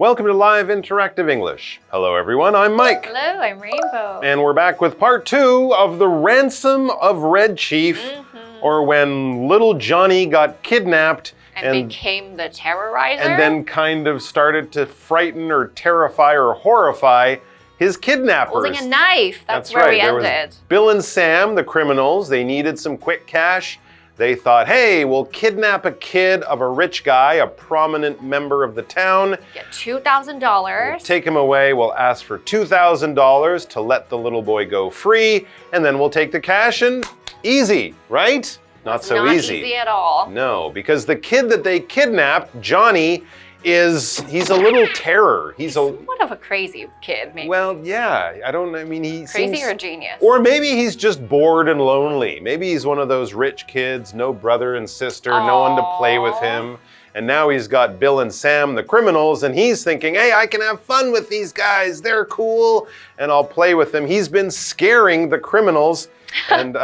Welcome to Live Interactive English. Hello everyone, I'm Mike. Hello, I'm Rainbow. And we're back with part 2 of the Ransom of Red Chief, or when little Johnny got kidnapped and became the terrorizer. And then kind of started to frighten or terrify or horrify his kidnappers. Holding a knife. That's where right. we ended. There was Bill and Sam, the criminals, they needed some quick cash. They thought, hey, we'll kidnap a kid of a rich guy, a prominent member of the town. Get $2,000. We'll take him away. We'll ask for $2,000 to let the little boy go free. And then we'll take the cash and easy, right? Not so easy. Not easy at all. No, because the kid that they kidnapped, Johnny, he's a little terror. He's somewhat of a crazy kid, maybe. Well, yeah. He's crazy or genius. Or maybe he's just bored and lonely. Maybe he's one of those rich kids, no brother and sister, no one to play with him. And now he's got Bill and Sam, the criminals, and he's thinking, hey, I can have fun with these guys. They're cool, and I'll play with them. He's been scaring the criminals. And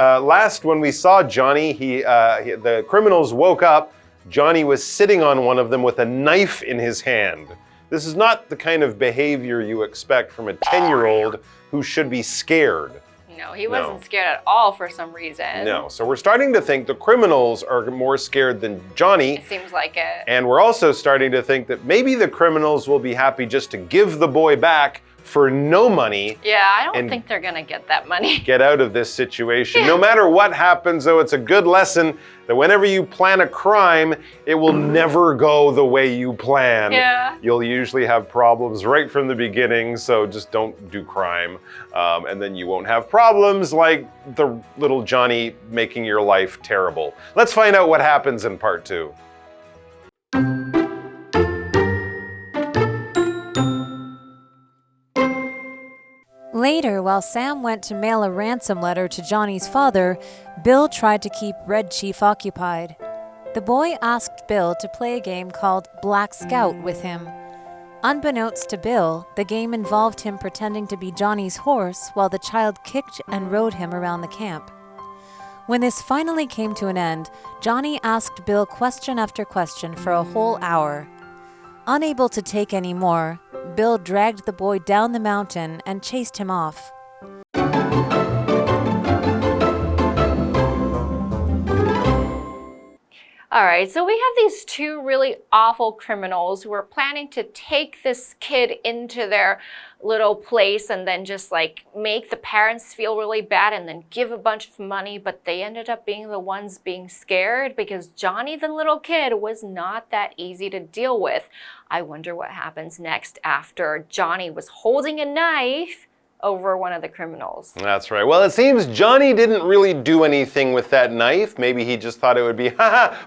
when we saw Johnny, the criminals woke up. Johnny was sitting on one of them with a knife in his hand. This is not the kind of behavior you expect from a 10-year-old who should be scared. No, he wasn't scared at all for some reason. No, so we're starting to think the criminals are more scared than Johnny. It seems like it. And we're also starting to think that maybe the criminals will be happy just to give the boy back for no money. Yeah, I don't think they're gonna get that money. Get out of this situation. No matter what happens, though, it's a good lesson that whenever you plan a crime, it will never go the way you plan. Yeah. You'll usually have problems right from the beginning, so just don't do crime. And then you won't have problems like the little Johnny making your life terrible. Let's find out what happens in part 2. Later, while Sam went to mail a ransom letter to Johnny's father, Bill tried to keep Red Chief occupied. The boy asked Bill to play a game called Black Scout with him. Unbeknownst to Bill, the game involved him pretending to be Johnny's horse while the child kicked and rode him around the camp. When this finally came to an end, Johnny asked Bill question after question for a whole hour. Unable to take any more, Bill dragged the boy down the mountain and chased him off. All right, so we have these two really awful criminals who are planning to take this kid into their little place and then just like make the parents feel really bad and then give a bunch of money, but they ended up being the ones being scared because Johnny, the little kid, was not that easy to deal with. I wonder what happens next after Johnny was holding a knife over one of the criminals. That's right. Well, it seems Johnny didn't really do anything with that knife. Maybe he just thought it would be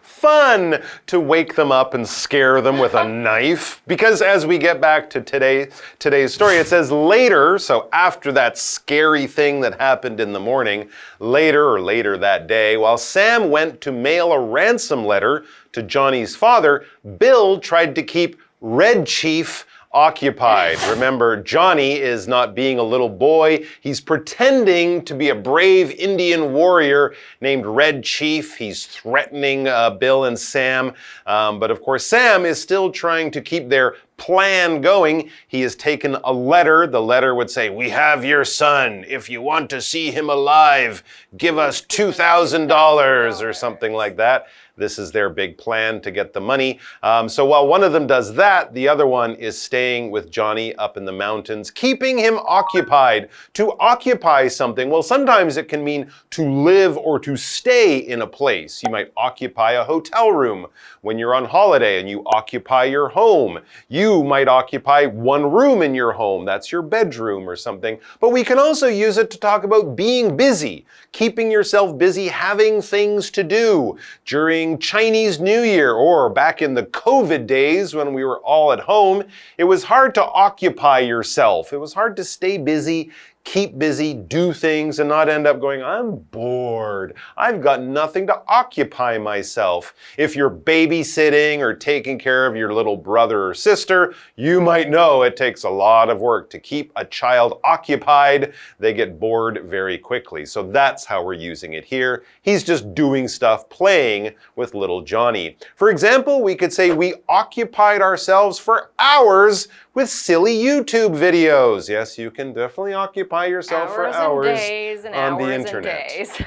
fun to wake them up and scare them with a knife. Because as we get back to today's story, it says later, so after that scary thing that happened in the morning, later that day, while Sam went to mail a ransom letter to Johnny's father, Bill tried to keep Red Chief occupied. Remember, Johnny is not being a little boy. He's pretending to be a brave Indian warrior named Red Chief. He's threatening Bill and Sam. But of course, Sam is still trying to keep their plan going. He has taken a letter. The letter would say, we have your son. If you want to see him alive, give us $2,000 or something like that. This is their big plan to get the money. So while one of them does that, the other one is staying with Johnny up in the mountains, keeping him occupied. To occupy something, well, sometimes it can mean to live or to stay in a place. You might occupy a hotel room when you're on holiday and you occupy your home. You might occupy one room in your home. That's your bedroom or something. But we can also use it to talk about being busy, keeping yourself busy, having things to do during Chinese New Year or back in the COVID days when we were all at home. It was hard to occupy yourself. It was hard to stay busy, keep busy, do things, and not end up going, I'm bored. I've got nothing to occupy myself. If you're babysitting or taking care of your little brother or sister, you might know it takes a lot of work to keep a child occupied. They get bored very quickly. So that's how we're using it here. He's just doing stuff, playing with little Johnny. For example, we could say we occupied ourselves for hours with silly YouTube videos. Yes, you can definitely occupy yourself for hours and days and on hours the internet. And days.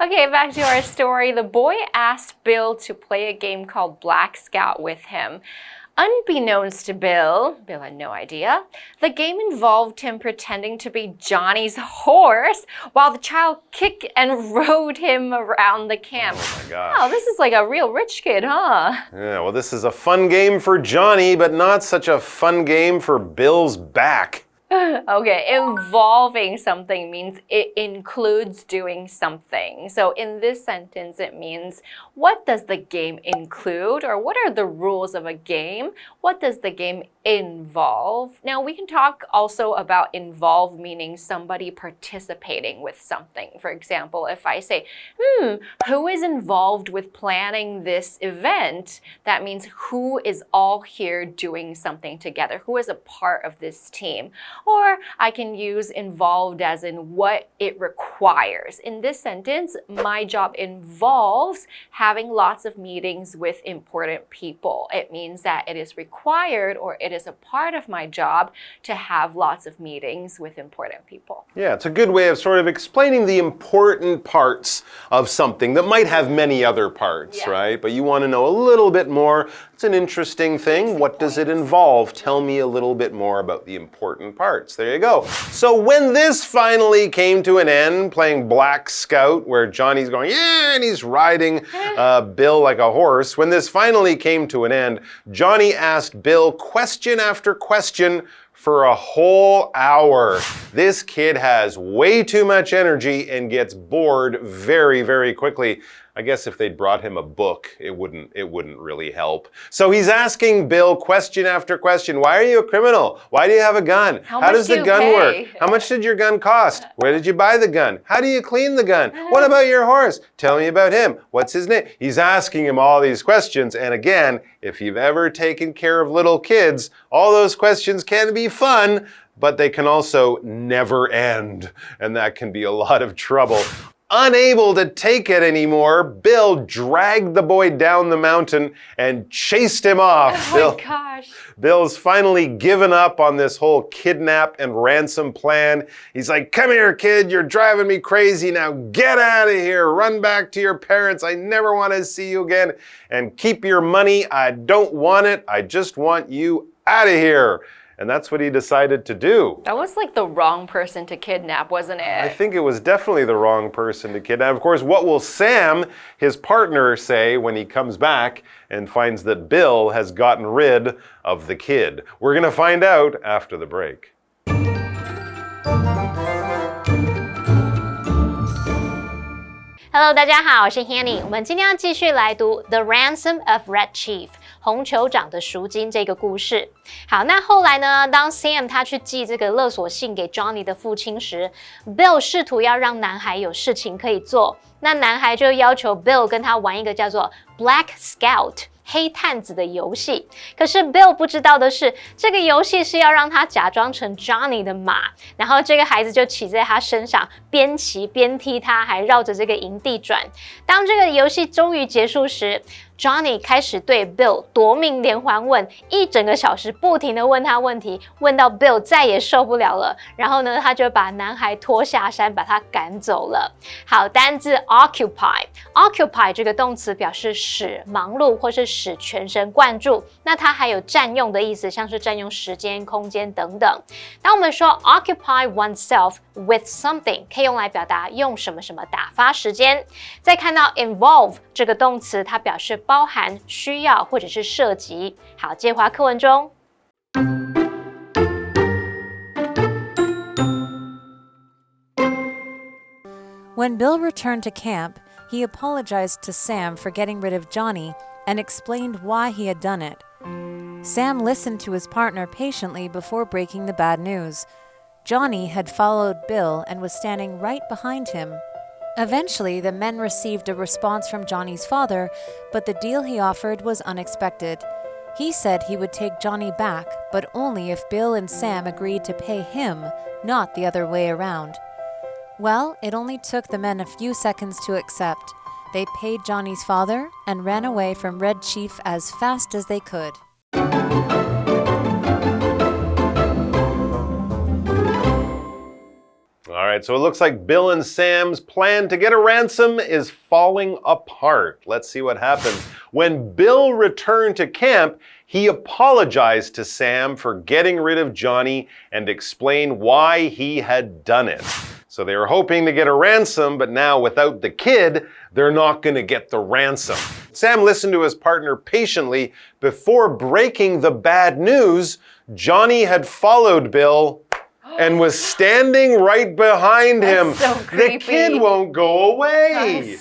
Okay, back to our story. The boy asked Bill to play a game called Black Scout with him. Unbeknownst to Bill had no idea, the game involved him pretending to be Johnny's horse while the child kicked and rode him around the camp. Oh my gosh. Wow, this is like a real rich kid, huh? Yeah, well, this is a fun game for Johnny, but not such a fun game for Bill's back. Okay, involving something means it includes doing something. So in this sentence, it means, what does the game include? Or what are the rules of a game? What does the game involve? Now, we can talk also about involve meaning somebody participating with something. For example, if I say, who is involved with planning this event? That means who is all here doing something together? Who is a part of this team? Or I can use involved as in what it requires. In this sentence, my job involves having lots of meetings with important people. It means that it is required or it is a part of my job to have lots of meetings with important people. Yeah, it's a good way of sort of explaining the important parts of something that might have many other parts, right? But you want to know a little bit more. It's an interesting thing. What does it involve? Tell me a little bit more about the important parts. There you go. So when this finally came to an end, playing Black Scout, where Johnny's going, yeah, and he's riding Bill like a horse. When this finally came to an end, Johnny asked Bill question after question for a whole hour. This kid has way too much energy and gets bored very, very quickly. I guess if they'd brought him a book, it wouldn't really help. So he's asking Bill question after question. Why are you a criminal? Why do you have a gun? How does the gun work? How much did your gun cost? Where did you buy the gun? How do you clean the gun? What about your horse? Tell me about him. What's his name? He's asking him all these questions. And again, if you've ever taken care of little kids, all those questions can be fun, but they can also never end. And that can be a lot of trouble. Unable to take it anymore, Bill dragged the boy down the mountain and chased him off. Oh my gosh. Bill's finally given up on this whole kidnap and ransom plan. He's like, come here, kid, you're driving me crazy. Now get out of here. Run back to your parents. I never want to see you again. And keep your money. I don't want it. I just want you out of here. And that's what he decided to do. That was like the wrong person to kidnap, wasn't it? I think it was definitely the wrong person to kidnap. Of course, what will Sam, his partner, say when he comes back and finds that Bill has gotten rid of the kid? We're going to find out after the break. Hello， 大家好，我是 Hanny。我们今天要继续来读《The Ransom of Red Chief》红酋长的赎金这个故事。好，那后来呢？当 Sam 他去寄这个勒索信给 Johnny 的父亲时 ，Bill 试图要让男孩有事情可以做。那男孩就要求 Bill 跟他玩一个叫做 Black Scout。黑探子的游戏，可是 Bill 不知道的是，这个游戏是要让他假装成 Johnny 的马，然后这个孩子就骑在他身上，边骑边踢他，还绕着这个营地转。当这个游戏终于结束时， Johnny 开始对 Bill 夺命连环问，1整个小时不停地问他问题，问到 Bill 再也受不了了。然后呢，他就把男孩拖下山，把他赶走了。好，单字 occupy 这个动词表示使忙碌或是使全神贯注，那它还有占用的意思，像是占用时间、空间等等。当我们说 occupy oneself with something， 可以用来表达用什么什么打发时间。再看到 involve 这个动词，它表示包含、需要或者是涉及。好，接回到课文中。When Bill returned to camp, he apologized to Sam for getting rid of Johnny and explained why he had done it. Sam listened to his partner patiently before breaking the bad news. Johnny had followed Bill and was standing right behind him. Eventually, the men received a response from Johnny's father, but the deal he offered was unexpected. He said he would take Johnny back, but only if Bill and Sam agreed to pay him, not the other way around. Well, it only took the men a few seconds to accept. They paid Johnny's father and ran away from Red Chief as fast as they could. All right, so it looks like Bill and Sam's plan to get a ransom is falling apart. Let's see what happens. When Bill returned to camp, he apologized to Sam for getting rid of Johnny and explained why he had done it. So they were hoping to get a ransom, but now without the kid, they're not going to get the ransom. Sam listened to his partner patiently. Before breaking the bad news, Johnny had followed Bill and was standing right behind him. So creepy. The kid won't go away.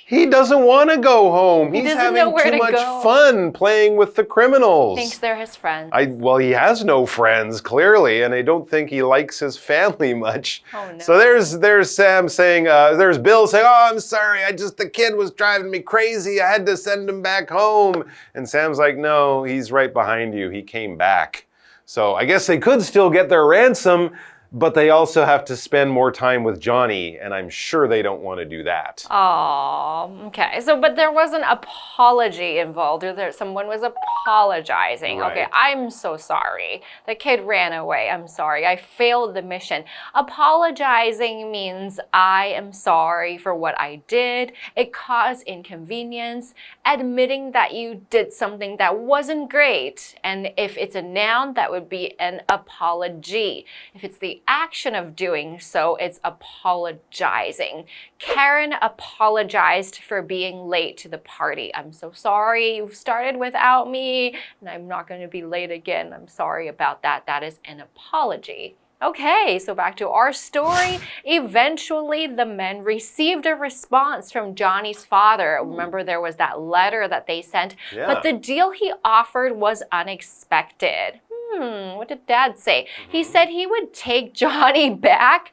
He doesn't want to go home. He's having too much fun playing with the criminals. Thinks they're his friends. Well, he has no friends, clearly, and I don't think he likes his family much. Oh, no. So there's Sam saying, there's Bill saying, oh, I'm sorry, the kid was driving me crazy. I had to send him back home. And Sam's like, no, he's right behind you. He came back. So I guess they could still get their ransom, but they also have to spend more time with Johnny, and I'm sure they don't want to do that. Oh, okay. So, but there was an apology involved, or someone was apologizing. Right. Okay, I'm so sorry. The kid ran away. I'm sorry. I failed the mission. Apologizing means I am sorry for what I did. It caused inconvenience. Admitting that you did something that wasn't great. And if it's a noun, that would be an apology. If it's the action of doing so, it's apologizing. Karen apologized for being late to the party. I'm so sorry you started without me, and I'm not going to be late again. I'm sorry about that. That is an apology. Okay, so back to our story. Eventually, the men received a response from Johnny's father. Remember, there was that letter that they sent, but the deal he offered was unexpected. What did Dad say? He said he would take Johnny back,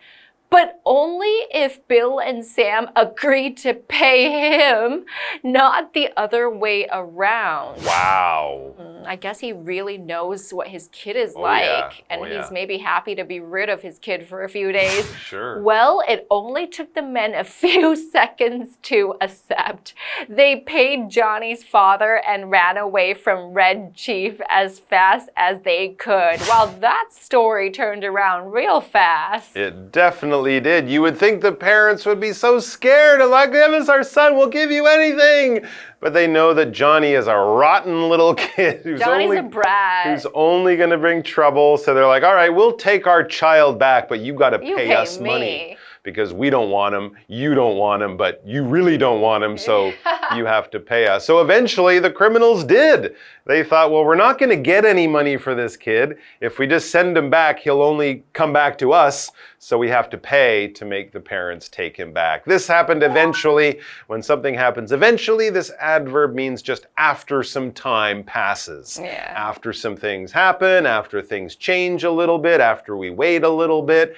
but only if Bill and Sam agreed to pay him, not the other way around. Wow. I guess he really knows what his kid is like, and he's maybe happy to be rid of his kid for a few days. Sure. Well, it only took the men a few seconds to accept. They paid Johnny's father and ran away from Red Chief as fast as they could. Well, that story turned around real fast. It definitely did. You would think the parents would be so scared and like, give us our son, we'll give you anything. But they know that Johnny is a rotten little kid who's Johnny's a brat. Who's only going to bring trouble. So they're like, all right, we'll take our child back, but you got to pay us money. Because we don't want him, you don't want him, but you really don't want him, so you have to pay us. So eventually the criminals did. They thought, well, we're not going to get any money for this kid. If we just send him back, he'll only come back to us, so we have to pay to make the parents take him back. This happened eventually. When something happens eventually, this adverb means just after some time passes. Yeah. After some things happen, after things change a little bit, after we wait a little bit,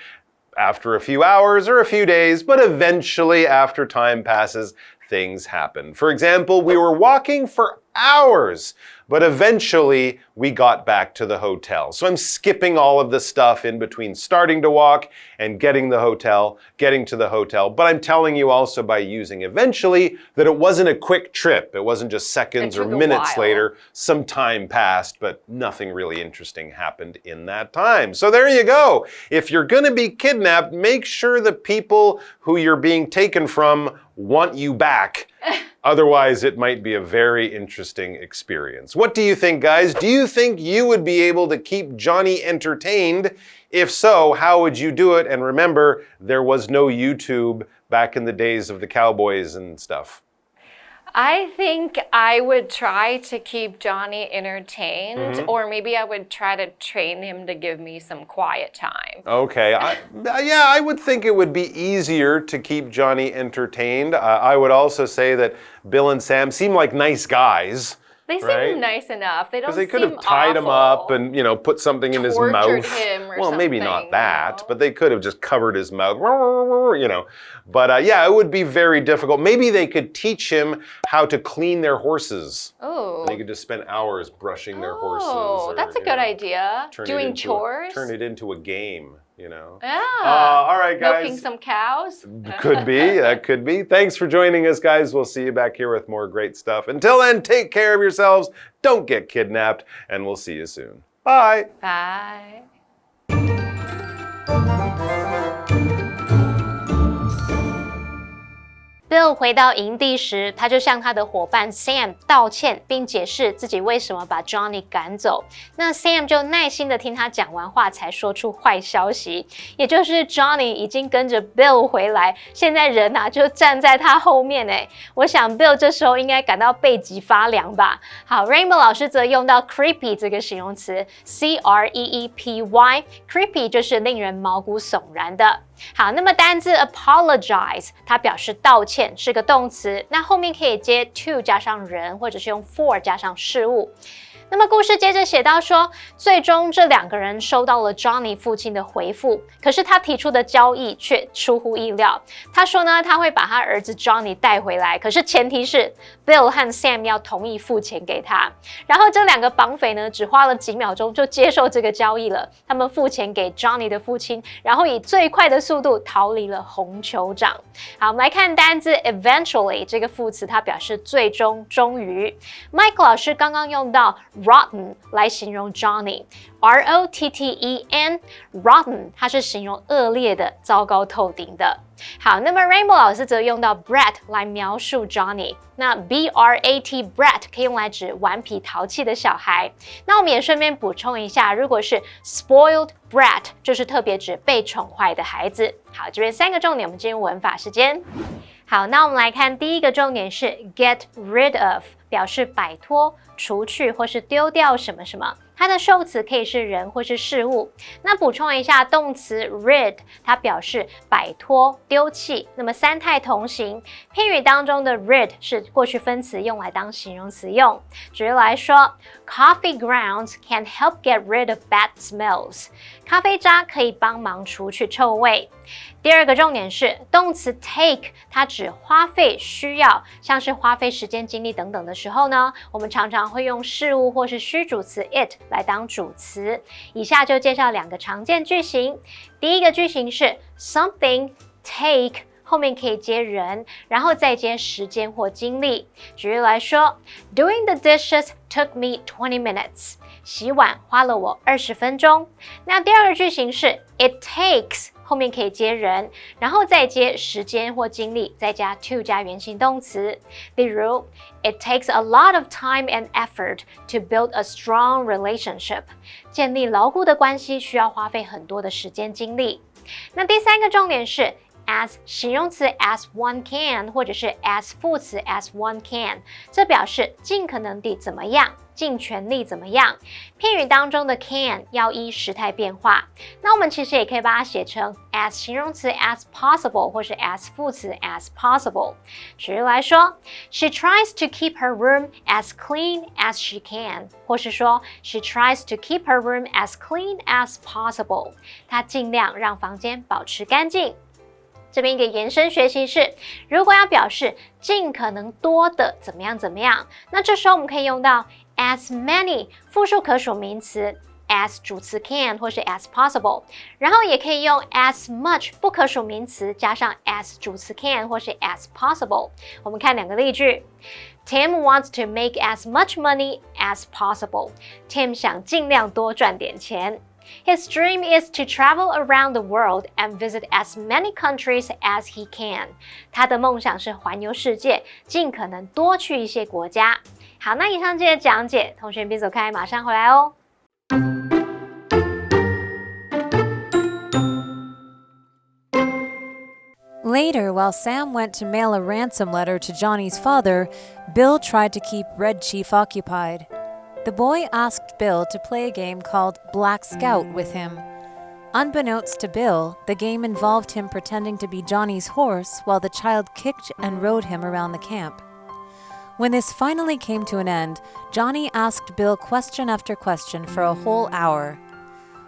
after a few hours or a few days, but eventually after time passes, things happen. For example, we were walking for hours, but eventually we got back to the hotel. So I'm skipping all of the stuff in between starting to walk and getting to the hotel. But I'm telling you also by using eventually that it wasn't a quick trip. It wasn't just seconds or minutes later. Some time passed, but nothing really interesting happened in that time. So there you go. If you're going to be kidnapped, make sure the people who you're being taken from want you back. Otherwise, it might be a very interesting experience. What do you think, guys? Do you think you would be able to keep Johnny entertained? If so, how would you do it? And remember, there was no YouTube back in the days of the cowboys and stuff. I think I would try to keep Johnny entertained, or maybe I would try to train him to give me some quiet time. Okay, I would think it would be easier to keep Johnny entertained. I would also say that Bill and Sam seem like nice guys. They seem right? nice enough. They don't Because they could seem have tied him up awful. and, put something in his Tortured mouth. him or well, maybe something, not that, you know? but they could have just covered his mouth, But yeah, it would be very difficult. Maybe they could teach him how to clean their horses. Oh. They could just spend hours brushing their horses. Oh, that's a good idea. Doing chores. Turn it into a game. Yeah. All right, guys. Milking some cows. Could be. That could be. Thanks for joining us, guys. We'll see you back here with more great stuff. Until then, take care of yourselves. Don't get kidnapped, and we'll see you soon. Bye. Bye. Bill 回到营地时，他就向他的伙伴 Sam 道歉，并解释自己为什么把 Johnny 赶走。那 Sam 就耐心的听他讲完话，才说出坏消息，也就是 Johnny 已经跟着 Bill 回来，现在人就站在他后面哎。我想 Bill 这时候应该感到背脊发凉吧。好 ，Rainbow 老师则用到 creepy 这个形容词 ，creepy，creepy 就是令人毛骨悚然的。好，那么单字 apologize 它表示道歉，是个动词，那后面可以接 to 加上人，或者是用 for 加上事物。那么故事接着写到说，最终这两个人收到了 Johnny 父亲的回复，可是他提出的交易却出乎意料。他说呢，他会把他儿子 Johnny 带回来，可是前提是 Bill 和 Sam 要同意付钱给他。然后这两个绑匪呢，只花了几秒钟就接受这个交易了。他们付钱给 Johnny 的父亲，然后以最快的速度逃离了红酋长。好，我们来看单字 eventually 这个副词，它表示最终、终于。Mike 老师刚刚用到rotten 来形容 Johnny，R-O-T-T-E-N rotten 它是形容恶劣的、糟糕透顶的。好，那么 Rainbow 老师则用到 brat 来描述 Johnny， 那 B-R-A-T brat 可以用来指顽皮淘气的小孩。那我们也顺便补充一下，如果是 spoiled brat 就是特别指被宠坏的孩子。好，这边3个重点，我们进入文法时间。好，那我们来看第一个重点是 get rid of， 表示摆脱、除去或是丢掉什么什么。它的受词可以是人或是事物。那补充一下，动词 rid 它表示摆脱、丢弃，那么三态同形。片语当中的 rid 是过去分词，用来当形容词用。举例来说 ，Coffee grounds can help get rid of bad smells。咖啡渣可以帮忙除去臭味。第二个重点是动词 take， 它指花费、需要，像是花费时间、精力等等的时候呢，我们常常会用事物或是虚主词 it 来当主词。以下就介绍2个常见句型。第一个句型是 something take， 后面可以接人，然后再接时间或精力。举例来说 ，Doing the dishes took me 20 minutes。洗碗花了我20分钟。那第二个句型是 it takes， 后面可以接人，然后再接时间或精力，再加 to 加原形动词。例如 ，It takes a lot of time and effort to build a strong relationship。建立牢固的关系需要花费很多的时间精力。那第3个重点是。as 形容词 as one can， 或者是 as 副词 as one can， 这表示尽可能地怎么样，尽全力怎么样。片语当中的 can 要依时态变化，那我们其实也可以把它写成 as 形容词 as possible， 或是 as 副词 as possible。举例来说 ，She tries to keep her room as clean as she can， 或是说 She tries to keep her room as clean as possible。她尽量让房间保持干净。这边一个延伸学习是，如果要表示尽可能多的怎么样怎么样，那这时候我们可以用到 as many 复数可数名词 as 主词 can 或是 as possible， 然后也可以用 as much 不可数名词加上 as 主词 can 或是 as possible。我们看2个例句。Tim wants to make as much money as possible. Tim 想尽量多赚点钱。His dream is to travel around the world and visit as many countries as he can. 他的梦想是环游世界，尽可能多去一些国家。好，那以上这些讲解，同学别走开，马上回来哦。Later, while Sam went to mail a ransom letter to Johnny's father, Bill tried to keep Red Chief occupied. The boy asked Bill to play a game called Black Scout with him. Unbeknownst to Bill, the game involved him pretending to be Johnny's horse while the child kicked and rode him around the camp. When this finally came to an end, Johnny asked Bill question after question for a whole hour.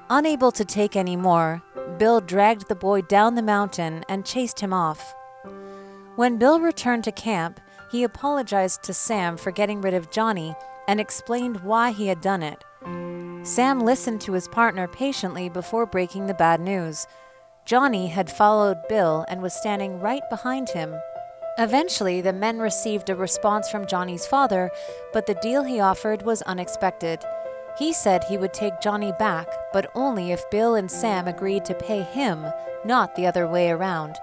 Unable to take any more, Bill dragged the boy down the mountain and chased him off. When Bill returned to camp, he apologized to Sam for getting rid of Johnny and explained why he had done it. Sam listened to his partner patiently before breaking the bad news. Johnny had followed Bill and was standing right behind him. Eventually, the men received a response from Johnny's father, but the deal he offered was unexpected. He said he would take Johnny back, but only if Bill and Sam agreed to pay him, not the other way around.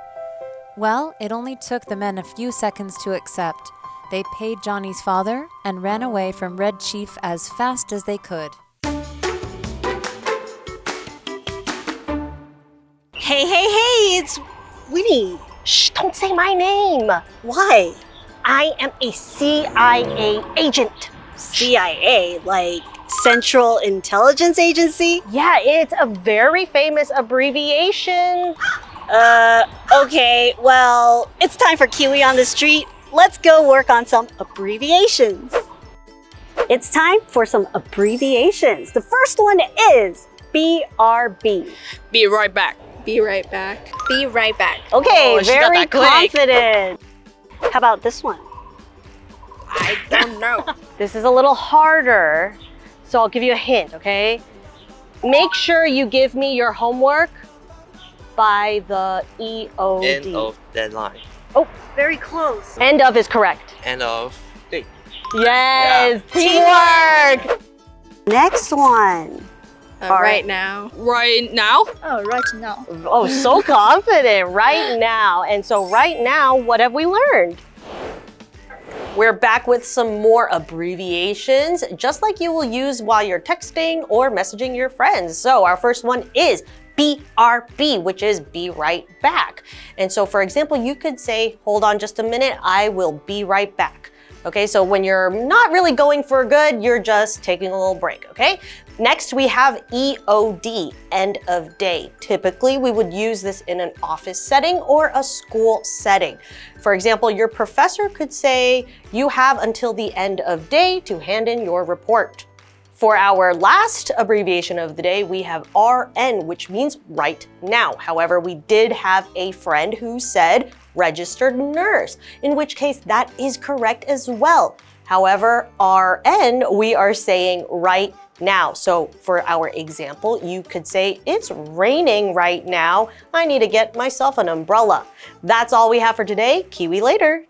Well, it only took the men a few seconds to accept. They paid Johnny's father and ran away from Red Chief as fast as they could. Hey, it's Winnie. Shh, don't say my name. Why? I am a CIA agent. CIA, like Central Intelligence Agency? Yeah, it's a very famous abbreviation. Okay, well, it's time for KiWi on the street. Let's go work on some abbreviations. It's time for some abbreviations. The first one is BRB. Be right back. Be right back. Be right back. Okay, Oh, she got very that quick. confident. How about this one? I don't know. This is a little harder, so I'll give you a hint, okay? Make sure you give me your homework by the EOD. End of deadline. Oh, Very close. end of is correct. End of date. Yes, teamwork. Next one. Right now. Right now? Oh, right now. Oh, so confident, right now. And so right now, what have we learned? We're back with some more abbreviations, just like you will use while you're texting or messaging your friends. So our first one is BRB, which is be right back. And so for example, you could say, hold on just a minute, I will be right back. Okay, so when you're not really going for good, you're just taking a little break, okay? Next, we have EOD, end of day. Typically, we would use this in an office setting or a school setting. For example, your professor could say, you have until the end of day to hand in your report. For our last abbreviation of the day, we have RN, which means right now. However, we did have a friend who said registered nurse, in which case that is correct as well. However, RN, we are saying right now. So for our example, you could say, it's raining right now. I need to get myself an umbrella. That's all we have for today. KiWi later.